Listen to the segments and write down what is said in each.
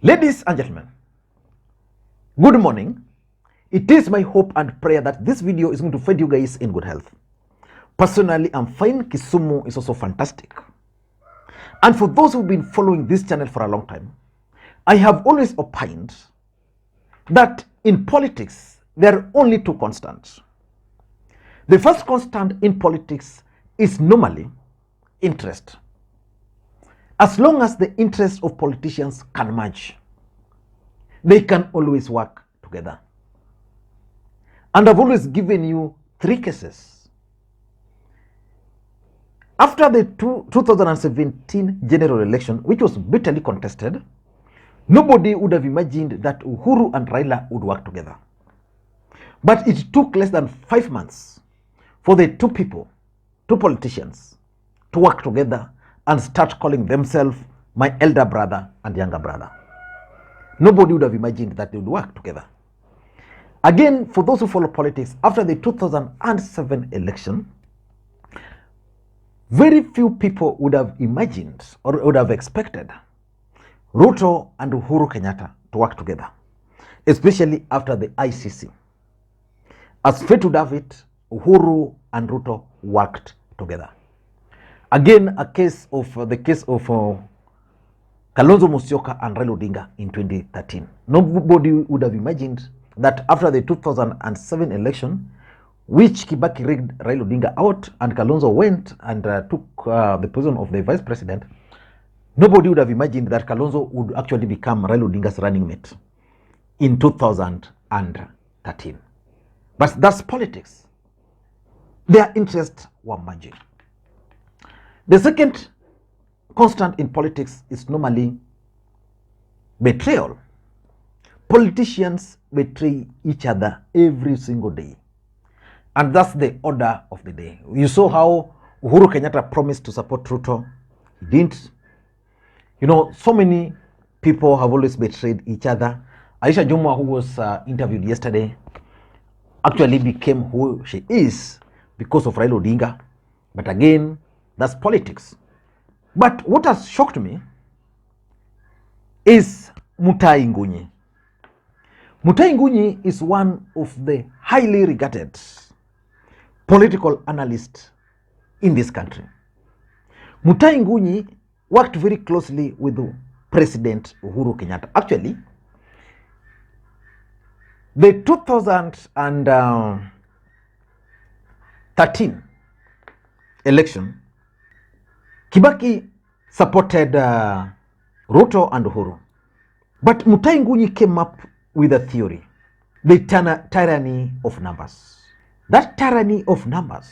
Ladies and gentlemen, good morning. It is my hope and prayer that this video is going to find you guys in good health. Personally, I'm fine. Kisumu is also fantastic. And for those who've been following this channel for a long time, I have always opined that in politics, there are only two constants. The first constant in politics is normally interest. As long as the interests of politicians can merge, they can always work together. And I've always given you three cases. After the 2017 general election, which was bitterly contested, nobody would have imagined that Uhuru and Raila would work together. But it took less than 5 months for the two politicians, to work together and start calling themselves my elder brother and younger brother. Nobody would have imagined that they would work together. Again, for those who follow politics, after the 2007 election, very few people would have imagined or would have expected Ruto and Uhuru Kenyatta to work together, especially after the ICC. As fate would have it, Uhuru and Ruto worked together. Again, the case of Kalonzo Musyoka and Raila Odinga in 2013. Nobody would have imagined that after the 2007 election, which Kibaki rigged Raila Odinga out and Kalonzo went and took the position of the vice president, nobody would have imagined that Kalonzo would actually become Raila Odinga's running mate in 2013. But that's politics. Their interests were merging. The second constant in politics is normally betrayal. Politicians betray each other every single day. And that's the order of the day. You saw how Uhuru Kenyatta promised to support Ruto. He didn't. You know, so many people have always betrayed each other. Aisha Jumwa, who was interviewed yesterday, actually became who she is because of Raila Odinga. But again, that's politics. But what has shocked me is Mutahi Ngunyi. Mutahi Ngunyi is one of the highly regarded political analysts in this country. Mutahi Ngunyi worked very closely with President Uhuru Kenyatta. Actually, the 2013 election, Kibaki supported Ruto and Uhuru. But Mutahi Ngunyi came up with a theory, the tyranny of numbers. That tyranny of numbers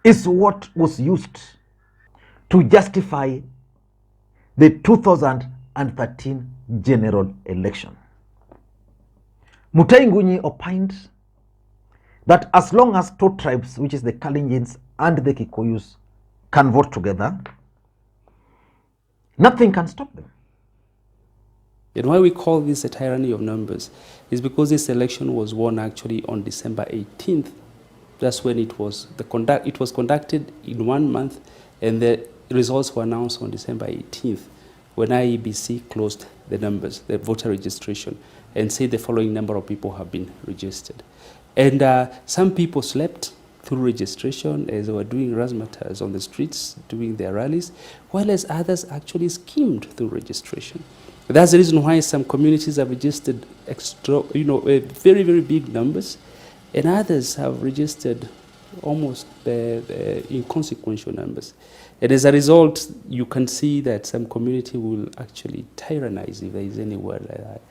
is what was used to justify the 2013 general election. Mutahi Ngunyi opined that as long as two tribes, which is the Kalenjins and the Kikuyus, can vote together, nothing can stop them. And why we call this a tyranny of numbers is because this election was won actually on December 18th. That's when it was conducted in 1 month, and the results were announced on December 18th, when IEBC closed the numbers, the voter registration, and said the following number of people have been registered. And some people slept through registration as they were doing razzmatazz on the streets, doing their rallies, while as others actually schemed through registration. That's the reason why some communities have registered very, very big numbers, and others have registered almost inconsequential numbers. And as a result, you can see that some community will actually tyrannize, if there is any word like that,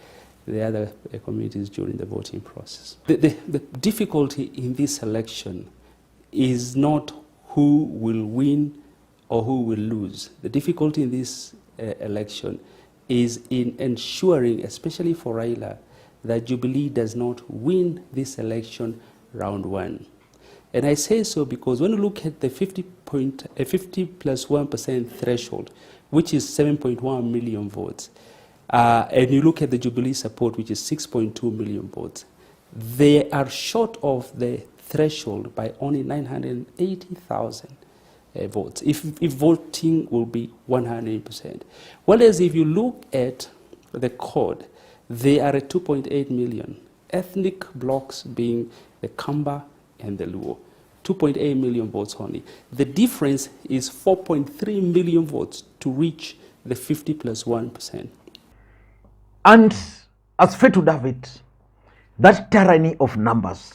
the other communities during the voting process. The difficulty in this election is not who will win or who will lose. The difficulty in this election is in ensuring, especially for Raila, that Jubilee does not win this election round one. And I say so because when you look at the 50 plus 1% threshold, which is 7.1 million votes, and you look at the Jubilee support, which is 6.2 million votes, they are short of the threshold by only 980,000 votes, if voting will be 100%. Whereas if you look at the code, they are at 2.8 million. Ethnic blocks being the Kamba and the Luo. 2.8 million votes only. The difference is 4.3 million votes to reach the 50 plus 1%. And as fate would have it, that tyranny of numbers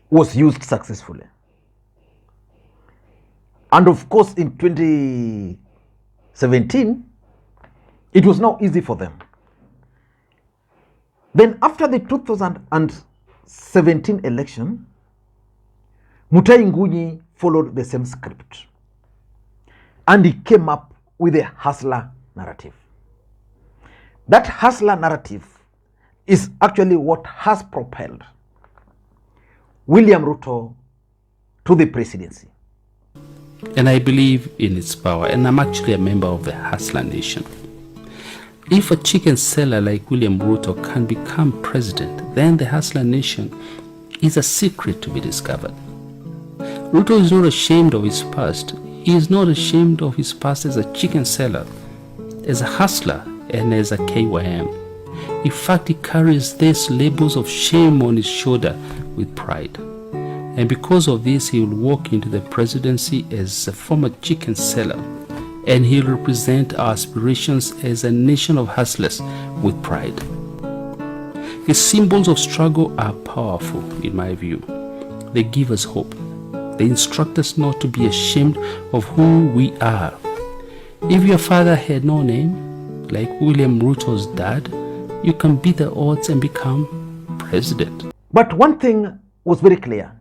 was used successfully. And of course, in 2017, it was now easy for them. Then after the 2017 election, Mutahi Ngunyi followed the same script. And he came up with a hustler narrative. That hustler narrative is actually what has propelled William Ruto to the presidency. And I believe in its power, and I'm actually a member of the Hustler Nation. If a chicken seller like William Ruto can become president, then the Hustler Nation is a secret to be discovered. Ruto is not ashamed of his past. He is not ashamed of his past as a chicken seller, as a hustler, and as a KYM. In fact, he carries these labels of shame on his shoulder with pride. And because of this, he will walk into the presidency as a former chicken seller, and he will represent our aspirations as a nation of hustlers with pride. His symbols of struggle are powerful, in my view. They give us hope. They instruct us not to be ashamed of who we are. If your father had no name, like William Ruto's dad, you can beat the odds and become president. But one thing was very clear,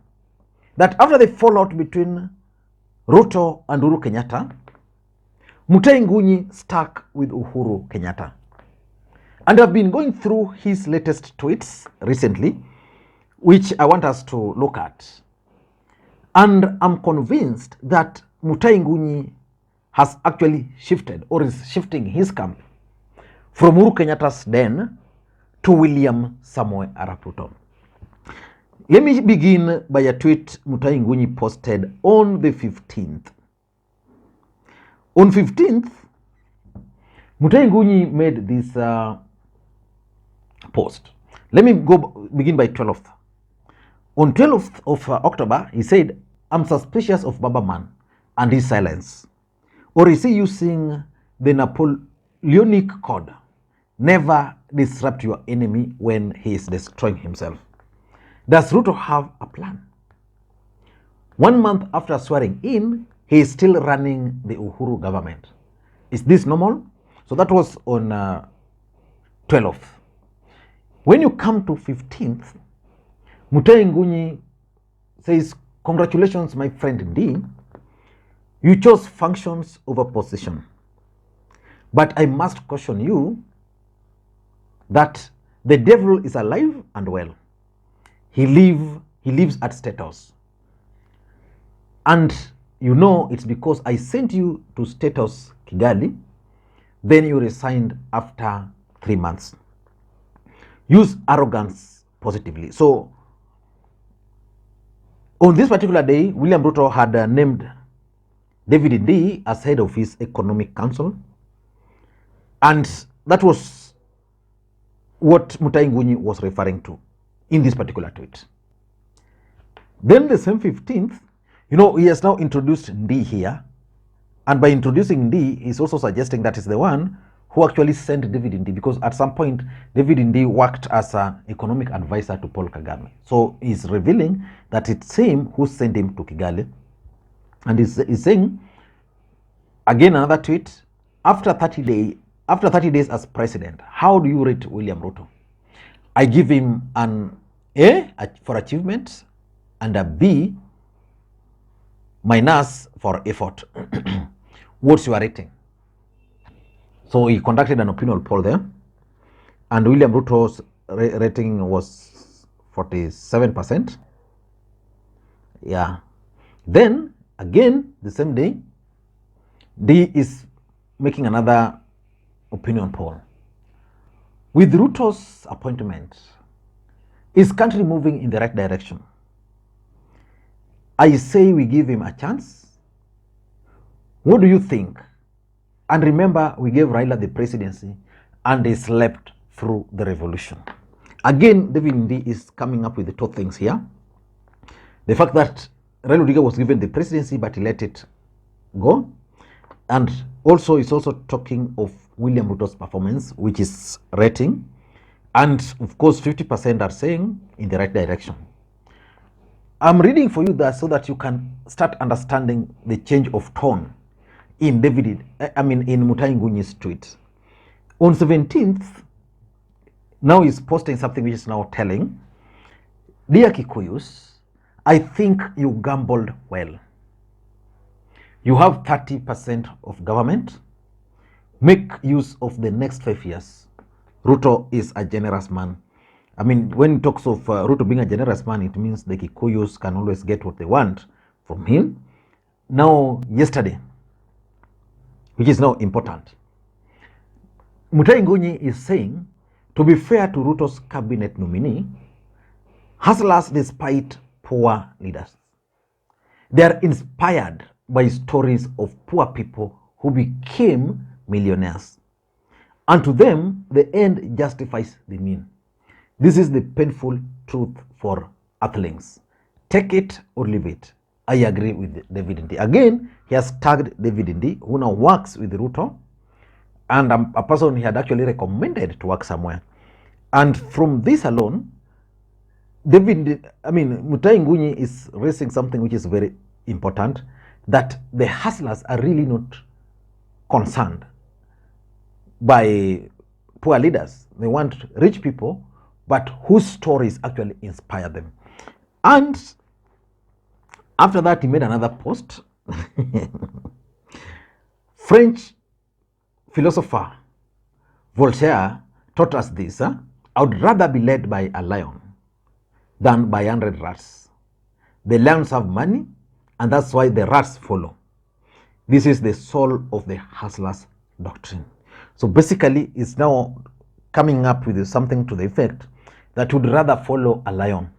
that after the fallout between Ruto and Uhuru Kenyatta, Mutahi Ngunyi stuck with Uhuru Kenyatta. And I've been going through his latest tweets recently, which I want us to look at. And I'm convinced that Mutahi Ngunyi has actually shifted, or is shifting his camp from Uhuru Kenyatta's den to William Samoei Arap Ruto. Let me begin by a tweet Mutahi Ngunyi posted on the 15th. On 15th, Mutahi Ngunyi made this post. Let me begin by 12th. On 12th of October, he said, "I'm suspicious of Baba Man and his silence. Or is he using the Napoleonic code? Never disrupt your enemy when he is destroying himself. Does Ruto have a plan?" 1 month after swearing in, he is still running the Uhuru government. Is this normal? So that was on 12th. When you come to 15th, Mutahi Ngunyi says, "Congratulations, my friend D. You chose functions over position. But I must caution you that the devil is alive and well. He lives at State House. And you know it's because I sent you to State House Kigali, then you resigned after 3 months. Use arrogance positively." So on this particular day, William Ruto had named David Ndii as head of his Economic Council. And that was what Mutahi Ngunyi was referring to in this particular tweet. Then the same 15th, he has now introduced Ndii here. And by introducing Ndii, he's also suggesting that is the one who actually sent David Ndii, because at some point, David Ndii worked as an economic advisor to Paul Kagame. So he's revealing that it's him who sent him to Kigali. And he's saying, again, another tweet, after 30 days as president, how do you rate William Ruto? I give him an A for achievement and a B minus for effort. What's your rating? So he conducted an opinion poll there, and William Ruto's rating was 47%. Yeah. Then again, the same day, D is making another opinion poll. With Ruto's appointment, is country moving in the right direction? I say we give him a chance. What do you think? And remember, we gave Raila the presidency and he slept through the revolution. Again, David Ndi is coming up with the two things here. The fact that Raila Odinga was given the presidency, but he let it go. And also, he's also talking of William Ruto's performance, which is rating. And of course, 50% are saying in the right direction. I'm reading for you that so that you can start understanding the change of tone in in Mutahi Ngunyi's tweet. On 17th, now he's posting something which is now telling, "Dear Kikuyus, I think you gambled well. You have 30% of government. Make use of the next 5 years. Ruto is a generous man." I mean, when he talks of Ruto being a generous man, it means the Kikuyus can always get what they want from him. Now, yesterday, which is now important, Mutahi Ngunyi is saying, to be fair to Ruto's cabinet nominee, hustlers despite poor leaders. They are inspired by stories of poor people who became millionaires. And to them, the end justifies the mean. This is the painful truth for earthlings. Take it or leave it. I agree with David Ndi. Again, he has tagged David Ndi, who now works with Ruto, and a person he had actually recommended to work somewhere. And from this alone, Mutahi Ngunyi is raising something which is very important, that the hustlers are really not concerned by poor leaders. They want rich people, but whose stories actually inspire them. And after that, he made another post. French philosopher Voltaire taught us this. I would rather be led by a lion than by 100 rats. The lions have money, and that's why the rats follow. This is the soul of the hustler's doctrine. So basically, it's now coming up with something to the effect that would rather follow a lion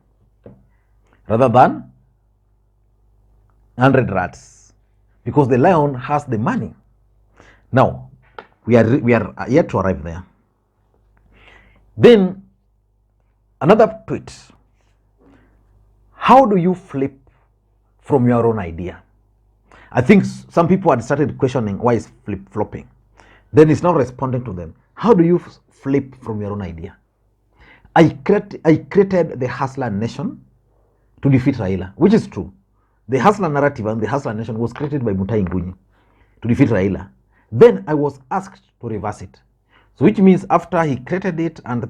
rather than 100 rats, because the lion has the money. Now, we are yet to arrive there. Then, another tweet. How do you flip from your own idea? I think some people had started questioning why is flip-flopping. Then he's now responding to them. How do you flip from your own idea? I created the Hustler Nation to defeat Raila, which is true. The Hustler narrative and the Hustler Nation was created by Mutahi Ngunyi to defeat Raila. Then I was asked to reverse it. So which means after he created it and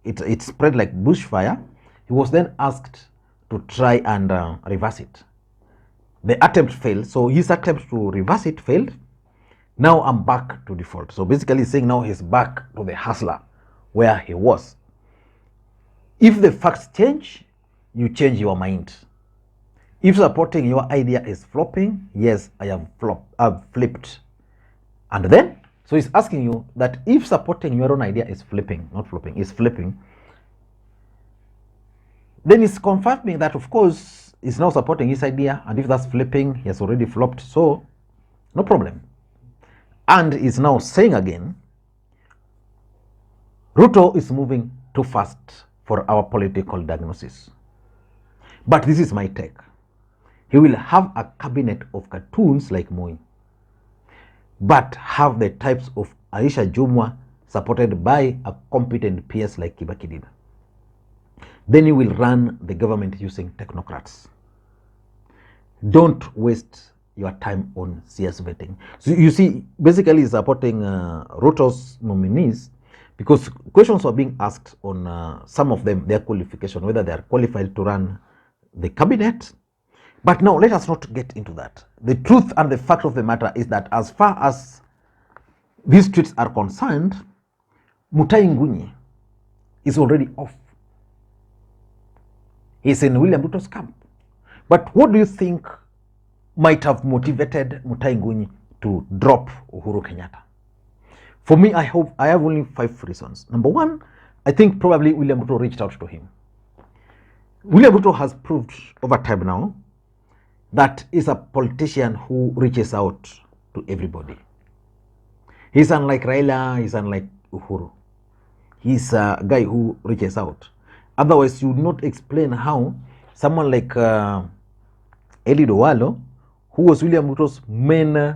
it spread like bushfire, he was then asked to try and reverse it. The attempt failed. So his attempt to reverse it failed. Now I'm back to default. So basically he's saying now he's back to the hustler where he was. If the facts change, you change your mind. If supporting your idea is flopping, yes, I've flipped. And then, so he's asking you that if supporting your own idea is flipping, not flopping, is flipping, then he's confirming that, of course, he's now supporting his idea, and if that's flipping, he has already flopped, so no problem. And he's now saying again, Ruto is moving too fast for our political diagnosis. But this is my take. He will have a cabinet of cartoons like Moi, but have the types of Aisha Jumwa supported by a competent PS like Kibaki did. Then he will run the government using technocrats. Don't waste your time on CS vetting. So you see, basically he's supporting Ruto's nominees because questions were being asked on some of them, their qualification, whether they are qualified to run the cabinet. But now let us not get into that. The truth and the fact of the matter is that as far as these tweets are concerned, Mutahi Ngunyi is already off. He's in William Ruto's camp. But what do you think might have motivated Mutahi Ngunyi to drop Uhuru Kenyatta? For me, I have only 5 reasons. Number one, I think probably William Ruto reached out to him. William Ruto has proved over time now that is a politician who reaches out to everybody. He's unlike Raila, he's unlike Uhuru. He's a guy who reaches out. Otherwise, you would not explain how someone like Eli Dowalo, who was William Ruto's main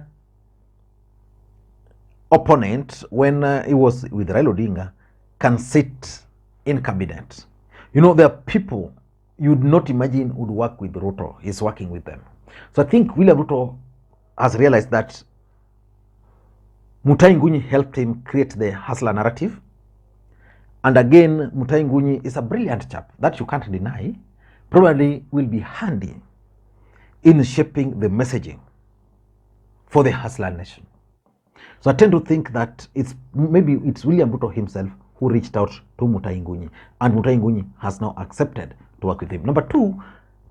opponent when he was with Raila Odinga, can sit in cabinet. You know, there are people you'd not imagine would work with Ruto. He's working with them. So I think William Ruto has realized that Mutahi Ngunyi helped him create the hustler narrative. And again, Mutahi Ngunyi is a brilliant chap that you can't deny. Probably will be handy in shaping the messaging for the hustler nation. So I tend to think that maybe it's William Ruto himself who reached out to Mutahi Ngunyi, and Mutahi Ngunyi has now accepted to work with him. Number two,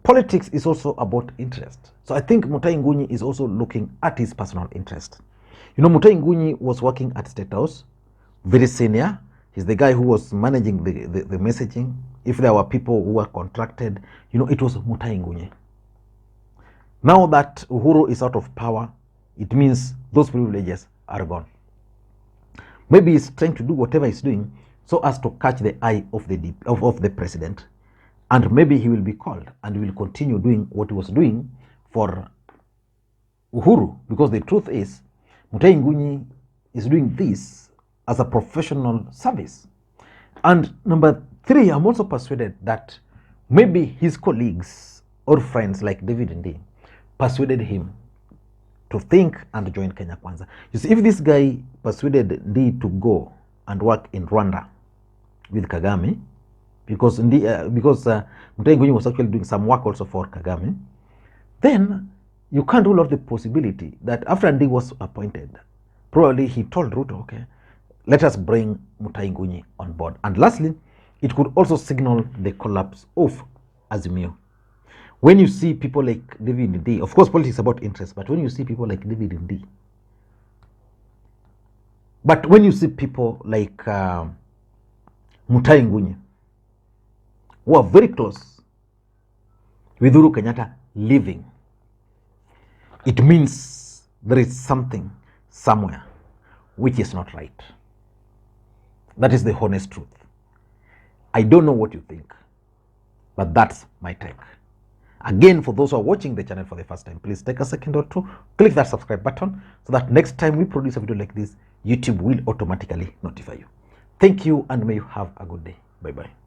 politics is also about interest. So I think Mutahi Ngunyi is also looking at his personal interest. You know, Mutahi Ngunyi was working at State House, very senior. He's the guy who was managing the messaging. If there were people who were contracted, you know, it was Mutahi Ngunyi. Now that Uhuru is out of power, it means those privileges are gone. Maybe he's trying to do whatever he's doing so as to catch the eye of the president, and maybe he will be called and will continue doing what he was doing for Uhuru, because the truth is Mutahi Ngunyi is doing this as a professional service. And number three, I'm also persuaded that maybe his colleagues or friends like David Ndii persuaded him to think and join Kenya Kwanza. You see, if this guy persuaded Ndii to go and work in Rwanda with Kagame, because Mutahi Ngunyi was actually doing some work also for Kagame, then you can't rule out the possibility that after Ndii was appointed, probably he told Ruto, okay, let us bring Mutahi Ngunyi on board. And lastly, it could also signal the collapse of Azimio. When you see people like David Ndii, of course politics is about interest, but when you see people like David Ndii, but when you see people like Mutahi Ngunyi, who are very close with Uhuru Kenyatta leaving, it means there is something somewhere which is not right. That is the honest truth. I don't know what you think, but that's my take. Again, for those who are watching the channel for the first time, please take a second or two, click that subscribe button so that next time we produce a video like this, YouTube will automatically notify you. Thank you, and may you have a good day. Bye-bye.